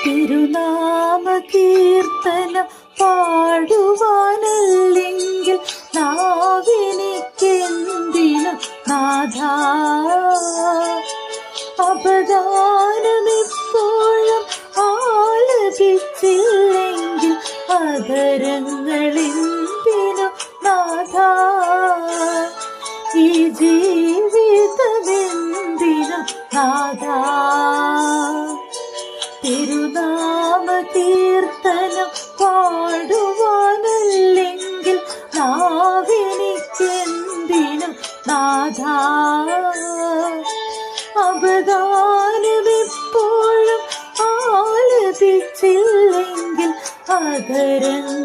തിരുനാമ കീർത്തനം പാടുവാനല്ലെങ്കിൽ നാവിനിക്കെന്തിനും നാഥ. അപദാനമെപ്പോഴും ആലപിച്ചില്ലെങ്കിൽ അധരങ്ങളെന്തിനും നാഥ. ഈ ജീവിതമെന്തിനും നാഥ. തിരുനാമ കീർത്തനം പാടുവാനല്ലെങ്കിൽ നാവിനിക്കെന്തിനും നാഥ. അപദാനമെപ്പോഴും ആലപിച്ചില്ലെങ്കിൽ അധരങ്ങൾ